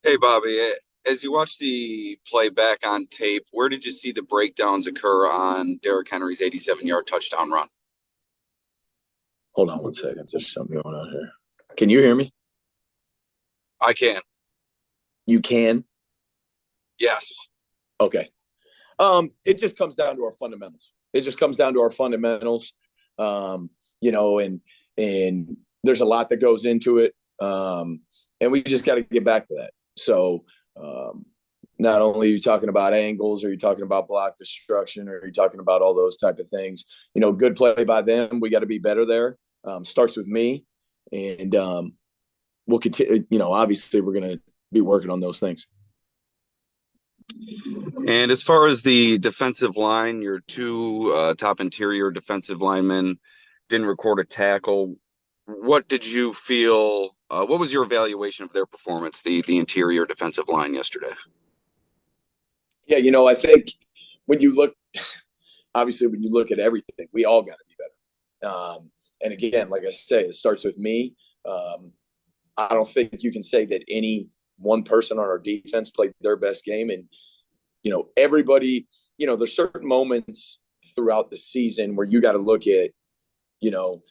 Hey, Bobby, as you watch the play back on tape, where did you see the breakdowns occur on Derrick Henry's 87-yard touchdown run? Hold on one second. There's something going on here. Can you hear me? I can. You can? Yes. Okay. It just comes down to our fundamentals. It just comes down to our fundamentals. Um, and there's a lot that goes into it. And we just got to get back to that. So um, not only are you talking about angles, or you talking about block destruction, or you're talking about all those type of things. Good play by them. We got to be better there. Starts with me, and we'll continue. Obviously, we're going to be working on those things. And as far as the defensive line, your two top interior defensive linemen didn't record a tackle. What did you feel? What was your evaluation of their performance, the interior defensive line yesterday? Yeah, I think when you look, obviously, when you look at everything, we all got to be better. And again, like I say, it starts with me. I don't think you can say that any one person on our defense played their best game. And, everybody, there's certain moments throughout the season where you got to look at, you know,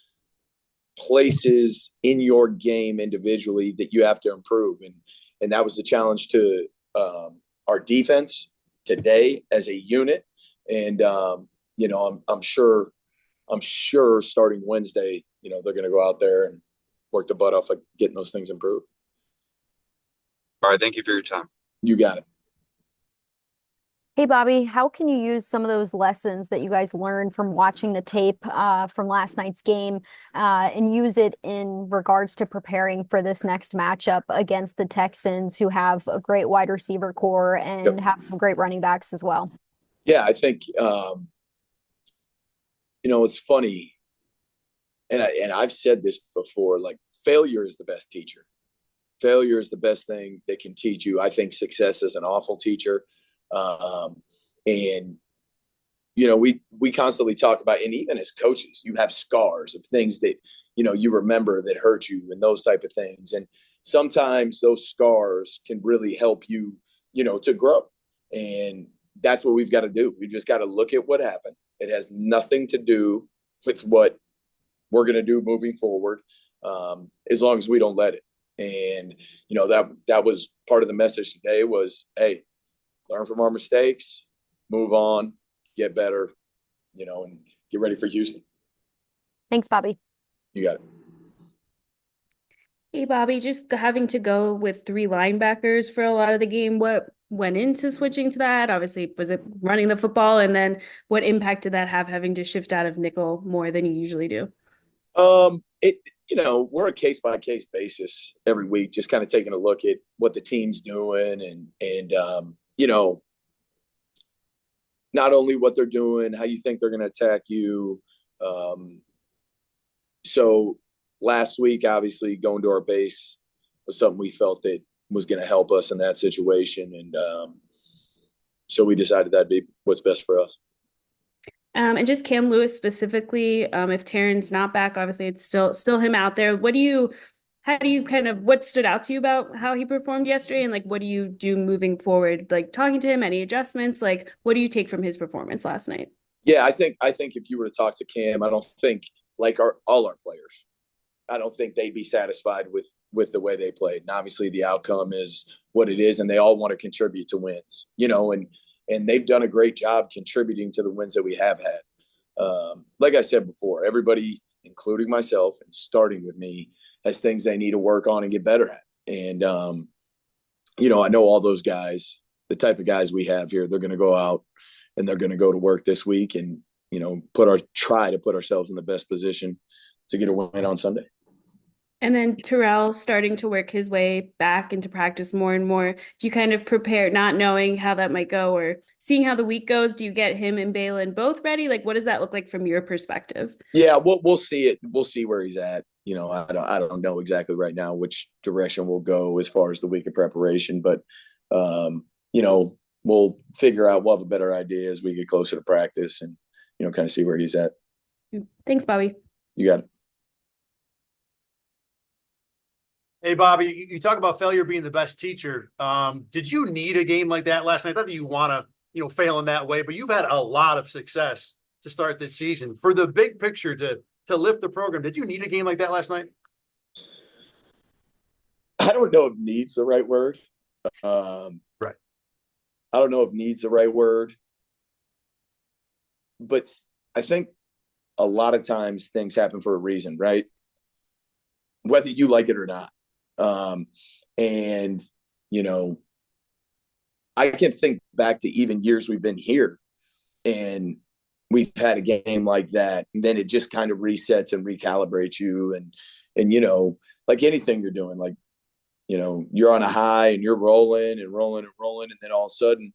places in your game individually that you have to improve. And that was the challenge to our defense today as a unit. And, I'm sure starting Wednesday, they're going to go out there and work the butt off of getting those things improved. All right, thank you for your time. You got it. Hey, Bobby, how can you use some of those lessons that you guys learned from watching the tape from last night's game and use it in regards to preparing for this next matchup against the Texans, who have a great wide receiver core and Yep. have some great running backs as well? Yeah, I think it's funny, and I've said this before. Like, failure is the best teacher. Failure is the best thing that can teach you. I think success is an awful teacher. And we constantly talk about, and even as coaches, you have scars of things that you remember that hurt you, and those type of things. And sometimes those scars can really help you, to grow. And that's what we've got to do. We've just got to look at what happened. It has nothing to do with what we're going to do moving forward, as long as we don't let it. And that was part of the message today was, hey, learn from our mistakes, move on, get better, and get ready for Houston. Thanks, Bobby. You got it. Hey, Bobby, just having to go with three linebackers for a lot of the game. What went into switching to that? Obviously, was it running the football? And then what impact did that have having to shift out of nickel more than you usually do? It we're a case by case basis every week, just kind of taking a look at what the team's doing, and not only what they're doing, how you think they're going to attack you. Um, so last week, obviously, going to our base was something we felt that was going to help us in that situation, and so we decided that'd be what's best for us. And just Cam Lewis specifically, if Terren's not back, obviously it's still him out there. How do you kind of, what stood out to you about how he performed yesterday, and like what do you do moving forward? Like talking to him, any adjustments? Like what do you take from his performance last night? Yeah, I think if you were to talk to Cam, I don't think, like all our players, I don't think they'd be satisfied with the way they played. And obviously the outcome is what it is, and they all want to contribute to wins, and they've done a great job contributing to the wins that we have had. Like I said before, everybody, including myself and starting with me, has things they need to work on and get better at. And I know all those guys, the type of guys we have here, they're going to go out and they're going to go to work this week and try to put ourselves in the best position to get a win on Sunday. And then Terell starting to work his way back into practice more and more. Do you kind of prepare, not knowing how that might go or seeing how the week goes? Do you get him and Balin both ready? Like, what does that look like from your perspective? Yeah, we'll see it. We'll see where he's at. I don't know exactly right now which direction we'll go as far as the week of preparation, but we'll figure out. We'll have a better idea as we get closer to practice and kind of see where he's at. Thanks, Bobby. You got it. Hey, Bobby, you talk about failure being the best teacher. Did you need a game like that last night? Not that you want to, fail in that way, but you've had a lot of success to start this season. For the big picture to lift the program, did you need a game like that last night? I don't know if needs the right word. Right. I don't know if needs the right word, but I think a lot of times things happen for a reason, right? Whether you like it or not. And, I can think back to even years we've been here and we've had a game like that. And then it just kind of resets and recalibrates you. And, like anything you're doing, like, you're on a high and you're rolling and rolling and rolling. And then all of a sudden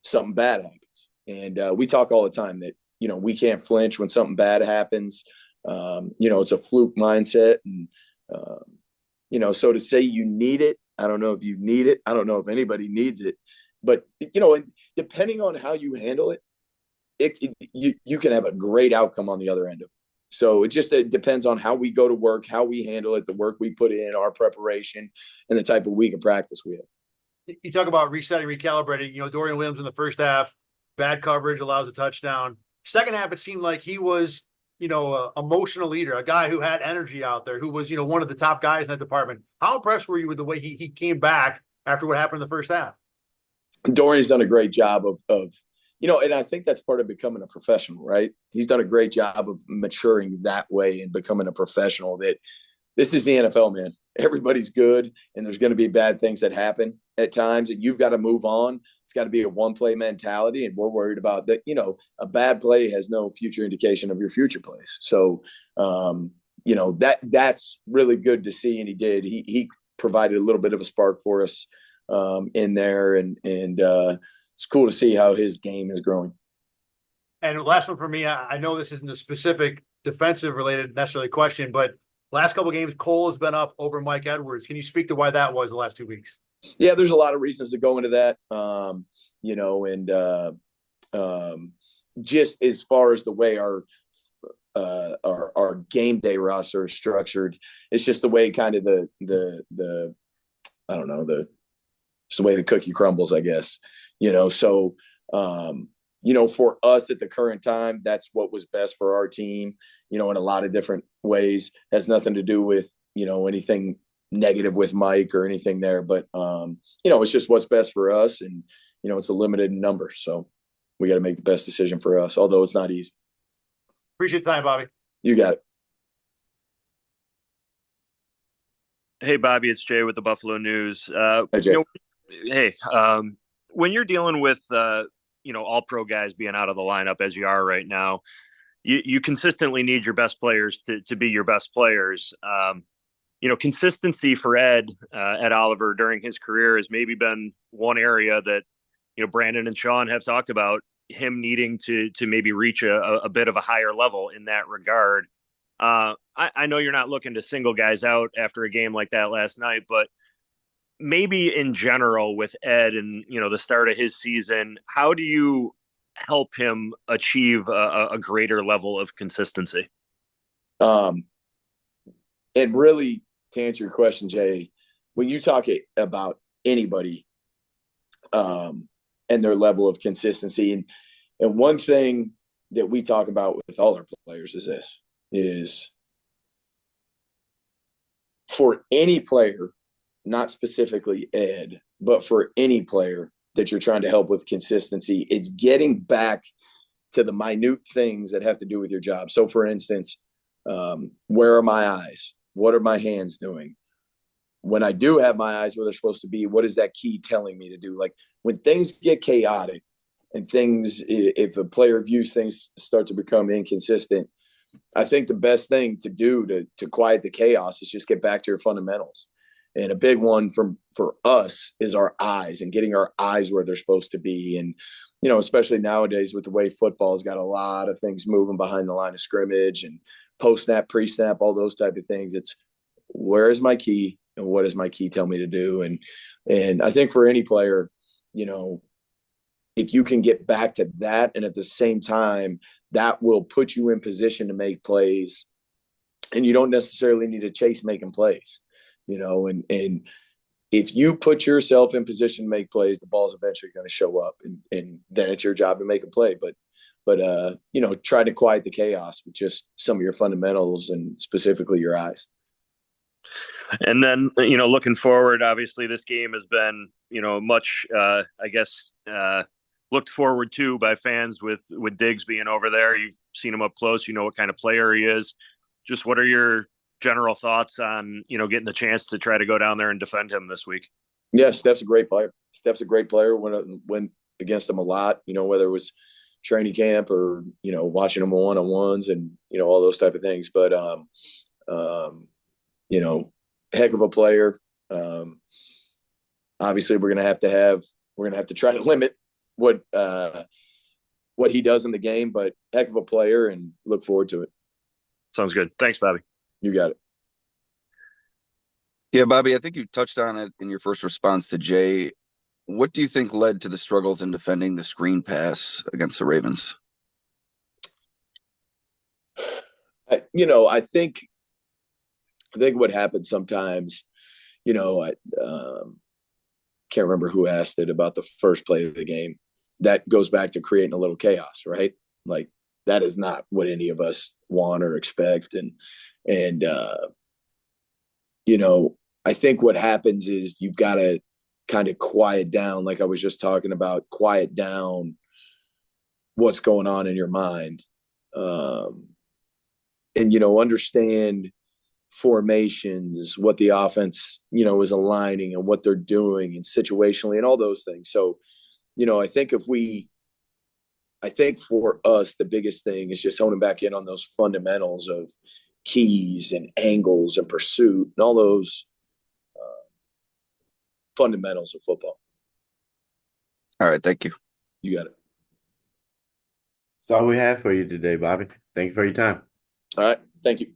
something bad happens. And we talk all the time that, we can't flinch when something bad happens. It's a fluke mindset. And, so to say you need it, I don't know if you need it. I don't know if anybody needs it. But, depending on how you handle it, you can have a great outcome on the other end of it. So it depends on how we go to work, how we handle it, the work we put in, our preparation, and the type of week of practice we have. You talk about resetting, recalibrating. Dorian Williams in the first half, bad coverage allows a touchdown. Second half, it seemed like he was, a emotional leader, a guy who had energy out there, who was, one of the top guys in that department. How impressed were you with the way he came back after what happened in the first half? Dorian's done a great job of and I think that's part of becoming a professional, right? He's done a great job of maturing that way and becoming a professional. That this is the NFL, man. Everybody's good, and there's going to be bad things that happen at times, and you've got to move on. It's got to be a one-play mentality, and we're worried about that. A bad play has no future indication of your future plays. So, that's really good to see, and he did. He provided a little bit of a spark for us in there, and it's cool to see how his game is growing. And last one for me, I know this isn't a specific defensive related necessarily question, but last couple of games, Cole has been up over Mike Edwards. Can you speak to why that was the last 2 weeks? Yeah, there's a lot of reasons to go into that. Just as far as the way our game day roster is structured, it's just the way kind of the I don't know, it's the way the cookie crumbles, I guess. So for us at the current time, that's what was best for our team, in a lot of different ways. Has nothing to do with, anything negative with Mike or anything there, but, it's just what's best for us. And, it's a limited number. So we got to make the best decision for us, although it's not easy. Appreciate the time, Bobby. You got it. Hey, Bobby, it's Jay with the Buffalo News. Hey, Jay. When you're dealing with, all pro guys being out of the lineup as you are right now, you consistently need your best players to be your best players. Consistency for Ed Oliver during his career has maybe been one area that, Brandon and Sean have talked about him needing to maybe reach a bit of a higher level in that regard. I know you're not looking to single guys out after a game like that last night, but maybe in general with Ed and, the start of his season, how do you help him achieve a greater level of consistency? And really, to answer your question, Jay, when you talk about anybody and their level of consistency, and one thing that we talk about with all our players is for any player, not specifically Ed, but for any player that you're trying to help with consistency, it's getting back to the minute things that have to do with your job. So, for instance, where are my eyes? What are my hands doing? When I do have my eyes where they're supposed to be, what is that key telling me to do? Like when things get chaotic and if a player views things start to become inconsistent, I think the best thing to do to quiet the chaos is just get back to your fundamentals. And a big one for us is our eyes and getting our eyes where they're supposed to be. And, especially nowadays with the way football's got a lot of things moving behind the line of scrimmage and post-snap, pre-snap, all those type of things. It's where is my key and what does my key tell me to do? And I think for any player, if you can get back to that and at the same time, that will put you in position to make plays. And you don't necessarily need to chase making plays. and if you put yourself in position to make plays, the ball's eventually going to show up, and then it's your job to make a play. But try to quiet the chaos with just some of your fundamentals and specifically your eyes. And then, looking forward, obviously this game has been, much, looked forward to by fans with Diggs being over there. You've seen him up close. You know what kind of player he is. Just what are your general thoughts on, getting the chance to try to go down there and defend him this week? Yeah, Steph's a great player. Went against him a lot, whether it was training camp or, watching him one-on-ones and, all those type of things. But, heck of a player. Obviously we're going to have to try to limit what he does in the game, but heck of a player, and look forward to it. Sounds good. Thanks, Bobby. You got it. Yeah, Bobby, I think you touched on it in your first response to Jay. What do you think led to the struggles in defending the screen pass against the Ravens? I think what happens sometimes, I can't remember who asked it about the first play of the game. That goes back to creating a little chaos, right? Like, that is not what any of us want or expect. And I think what happens is you've got to kind of quiet down, like I was just talking about, quiet down what's going on in your mind. And understand formations, what the offense, is aligning and what they're doing and situationally and all those things. So, I think for us, the biggest thing is just honing back in on those fundamentals of keys and angles and pursuit and all those fundamentals of football. All right. Thank you. You got it. That's all we have for you today, Bobby. Thank you for your time. All right. Thank you.